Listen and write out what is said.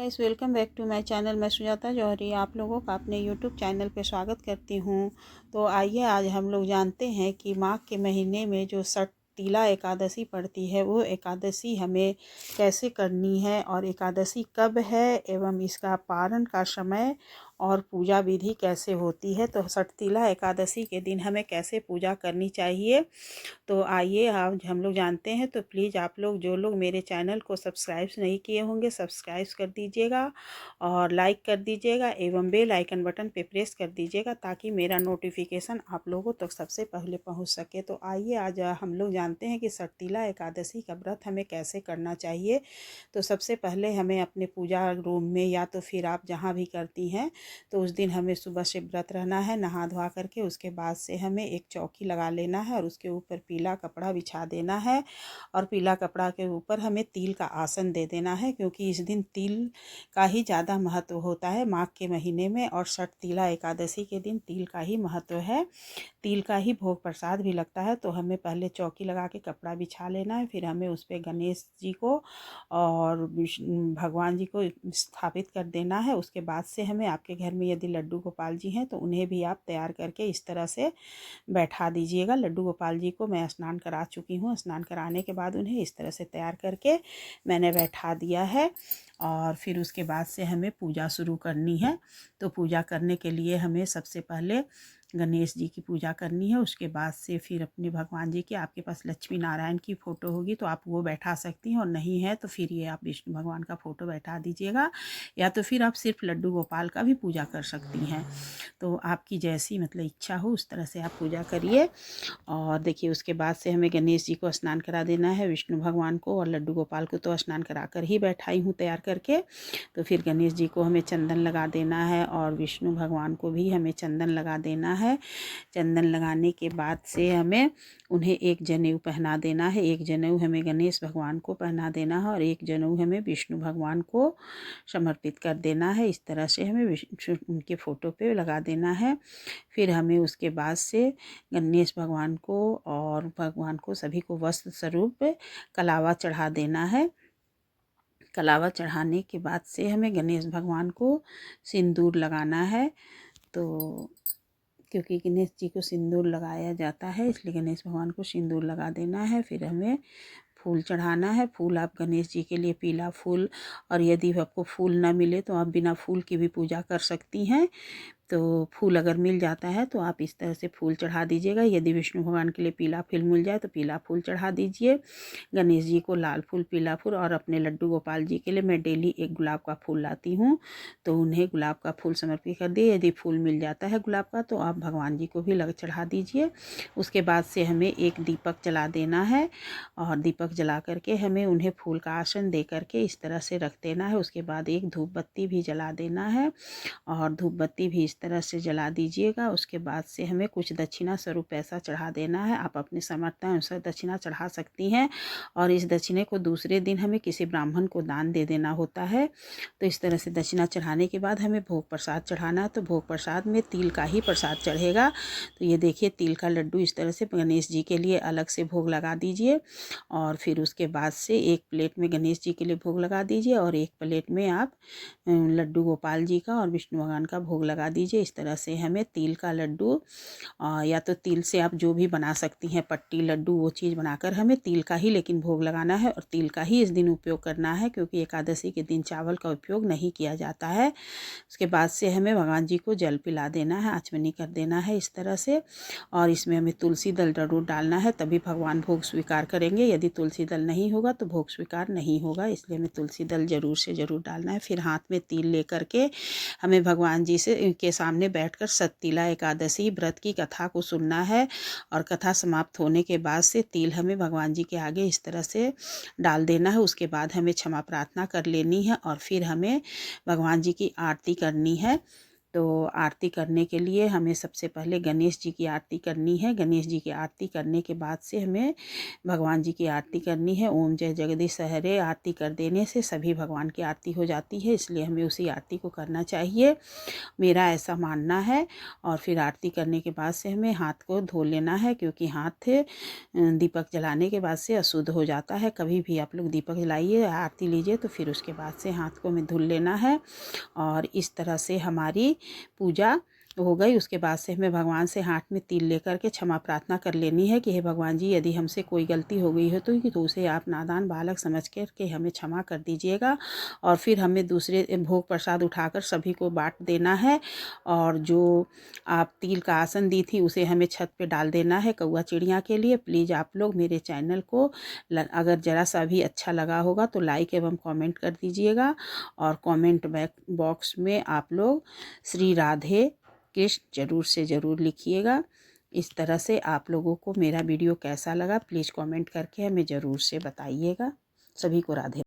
Guys, welcome back to my channel. मैं सुजाता जौहरी आप लोगों का अपने यूट्यूब चैनल पे स्वागत करती हूँ। तो आइए आज हम लोग जानते हैं कि माघ के महीने में जो तीला एकादशी पड़ती है वो एकादशी हमें कैसे करनी है और एकादशी कब है एवं इसका पारण का समय और पूजा विधि कैसे होती है। तो तीला एकादशी के दिन हमें कैसे पूजा करनी चाहिए, तो आइए आज हम लोग जानते हैं। तो प्लीज़ आप लोग जो लोग मेरे चैनल को सब्सक्राइब नहीं किए होंगे सब्सक्राइब कर दीजिएगा और लाइक कर दीजिएगा एवं बेल आइकन बटन पे प्रेस कर दीजिएगा ताकि मेरा नोटिफिकेशन आप लोगों तक सबसे पहले पहुंच सके। तो आइए आज हम लोग जानते हैं कि तीला एकादशी का व्रत हमें कैसे करना चाहिए। तो सबसे पहले हमें अपने पूजा रूम में या तो फिर आप जहाँ भी करती हैं तो उस दिन हमें सुबह से व्रत रहना है, नहा धोवा करके उसके बाद से हमें एक चौकी लगा लेना है और उसके ऊपर पीला कपड़ा बिछा देना है और पीला कपड़ा के ऊपर हमें तिल का आसन दे देना है, क्योंकि इस दिन तिल का ही ज़्यादा महत्व होता है माघ के महीने में। और तीला एकादशी के दिन तिल का ही महत्व है, तिल का ही भोग प्रसाद भी लगता है। तो हमें पहले चौकी लगा के कपड़ा बिछा लेना है, फिर हमें उस पर गणेश जी को और भगवान जी को स्थापित कर देना है। उसके बाद से हमें आपके घर में यदि लड्डू गोपाल जी हैं तो उन्हें भी आप तैयार करके इस तरह से बैठा दीजिएगा। लड्डू गोपाल जी को मैं स्नान करा चुकी हूँ, स्नान कराने के बाद उन्हें इस तरह से तैयार करके मैंने बैठा दिया है। और फिर उसके बाद से हमें पूजा शुरू करनी है। तो पूजा करने के लिए हमें सबसे पहले गणेश जी की पूजा करनी है। उसके बाद से फिर अपने भगवान जी की, आपके पास लक्ष्मी नारायण की फ़ोटो होगी तो आप वो बैठा सकती हैं और नहीं है तो फिर ये आप विष्णु भगवान का फ़ोटो बैठा दीजिएगा, या तो फिर आप सिर्फ लड्डू गोपाल का भी पूजा कर सकती हैं। तो आपकी जैसी मतलब इच्छा हो उस तरह से आप पूजा करिए। और देखिए उसके बाद से हमें गणेश जी को स्नान करा देना है, विष्णु भगवान को और लड्डू गोपाल को तो स्नान करा कर ही बैठाई हूँ तैयार करके। तो फिर गणेश जी को हमें चंदन लगा देना है और विष्णु भगवान को भी हमें चंदन लगा देना है। चंदन लगाने के बाद से हमें उन्हें एक जनेऊ पहना देना है। एक जनेऊ हमें गणेश भगवान को पहना देना है और एक जनेऊ हमें विष्णु भगवान को समर्पित कर देना है। इस तरह से हमें उनके फ़ोटो पे लगा देना है। फिर हमें उसके बाद से गणेश भगवान को और भगवान को सभी को वस्त्र स्वरूप कलावा चढ़ा देना है। कलावा चढ़ाने के बाद से हमें गणेश भगवान को सिंदूर लगाना है। तो क्योंकि गणेश जी को सिंदूर लगाया जाता है इसलिए गणेश भगवान को सिंदूर लगा देना है। फिर हमें फूल चढ़ाना है। फूल आप गणेश जी के लिए पीला फूल, और यदि आपको फूल ना मिले तो आप बिना फूल की भी पूजा कर सकती हैं। तो फूल अगर मिल जाता है तो आप इस तरह से फूल चढ़ा दीजिएगा। यदि विष्णु भगवान के लिए पीला फूल मिल जाए तो पीला फूल चढ़ा दीजिए। गणेश जी को लाल फूल, पीला फूल, और अपने लड्डू गोपाल जी के लिए मैं डेली एक गुलाब का फूल लाती हूँ तो उन्हें गुलाब का फूल समर्पित कर दिए। यदि फूल मिल जाता है गुलाब का तो आप भगवान जी को भी लग चढ़ा दीजिए। उसके बाद से हमें एक दीपक जला देना है और दीपक जला करके हमें उन्हें फूल का आसन दे करके इस तरह से रख देना है। उसके बाद एक धूप बत्ती भी जला देना है और धूप बत्ती भी इस तरह से जला दीजिएगा। उसके बाद से हमें कुछ दक्षिणा स्वरूप पैसा चढ़ा देना है। आप अपने सामर्थ्य अनुसार दक्षिणा चढ़ा सकती हैं और इस दक्षिणे को दूसरे दिन हमें किसी ब्राह्मण को दान दे देना होता है। तो इस तरह से दक्षिणा चढ़ाने के बाद हमें भोग प्रसाद चढ़ाना है। तो भोग प्रसाद में तिल का ही प्रसाद चढ़ेगा। तो ये देखिए तिल का लड्डू इस तरह से गणेश जी के लिए अलग से भोग लगा दीजिए और फिर उसके बाद से एक प्लेट में गणेश जी के लिए भोग लगा दीजिए और एक प्लेट में आप लड्डू गोपाल जी का और विष्णु भगवान का भोग लगा दीजिए। इस तरह से हमें तिल का लड्डू या तो तिल से आप जो भी बना सकती हैं, पट्टी लड्डू, वो चीज़ बनाकर हमें तिल का ही लेकिन भोग लगाना है और तिल का ही इस दिन उपयोग करना है, क्योंकि एकादशी के दिन चावल का उपयोग नहीं किया जाता है। उसके बाद से हमें भगवान जी को जल पिला देना है, आचमनी कर देना है इस तरह से। और इसमें हमें तुलसी दल जरूर डालना है, तभी भगवान भोग स्वीकार करेंगे। यदि तुलसी दल नहीं होगा तो भोग स्वीकार नहीं होगा, इसलिए हमें तुलसी दल ज़रूर से ज़रूर डालना है। फिर हाथ में तिल लेकर के हमें भगवान जी से के सामने बैठकर तीला एकादशी व्रत की कथा को सुनना है और कथा समाप्त होने के बाद से तिल हमें भगवान जी के आगे इस तरह से डाल देना है। उसके बाद हमें क्षमा प्रार्थना कर लेनी है और फिर हमें भगवान जी की आरती करनी है। तो आरती करने के लिए हमें सबसे पहले गणेश जी की आरती करनी है। गणेश जी की आरती करने के बाद से हमें भगवान जी की आरती करनी है। ओम जय जगदीश हरे आरती कर देने से सभी भगवान की आरती हो जाती है, इसलिए हमें उसी आरती को करना चाहिए, मेरा ऐसा मानना है। और फिर आरती करने के बाद से हमें हाथ को धो लेना है, क्योंकि हाथ दीपक जलाने के बाद से अशुद्ध हो जाता है। कभी भी आप लोग दीपक जलाइए, आरती लीजिए तो फिर उसके बाद से हाथ को हमें धुल लेना है। और इस तरह से हमारी पूजा हो गई। उसके बाद से हमें भगवान से हाथ में तिल लेकर के क्षमा प्रार्थना कर लेनी है कि हे भगवान जी, यदि हमसे कोई गलती हो गई है तो उसे आप नादान बालक समझ कर के हमें क्षमा कर दीजिएगा। और फिर हमें दूसरे भोग प्रसाद उठाकर सभी को बांट देना है। और जो आप तिल का आसन दी थी उसे हमें छत पे डाल देना है कौआ चिड़िया के लिए। प्लीज़ आप लोग मेरे चैनल को अगर ज़रा सा भी अच्छा लगा होगा तो लाइक एवं कमेंट कर दीजिएगा। और कमेंट बॉक्स में आप लोग श्री राधे कृष्ण ज़रूर से ज़रूर लिखिएगा। इस तरह से आप लोगों को मेरा वीडियो कैसा लगा प्लीज़ कमेंट करके हमें ज़रूर से बताइएगा। सभी को राधे।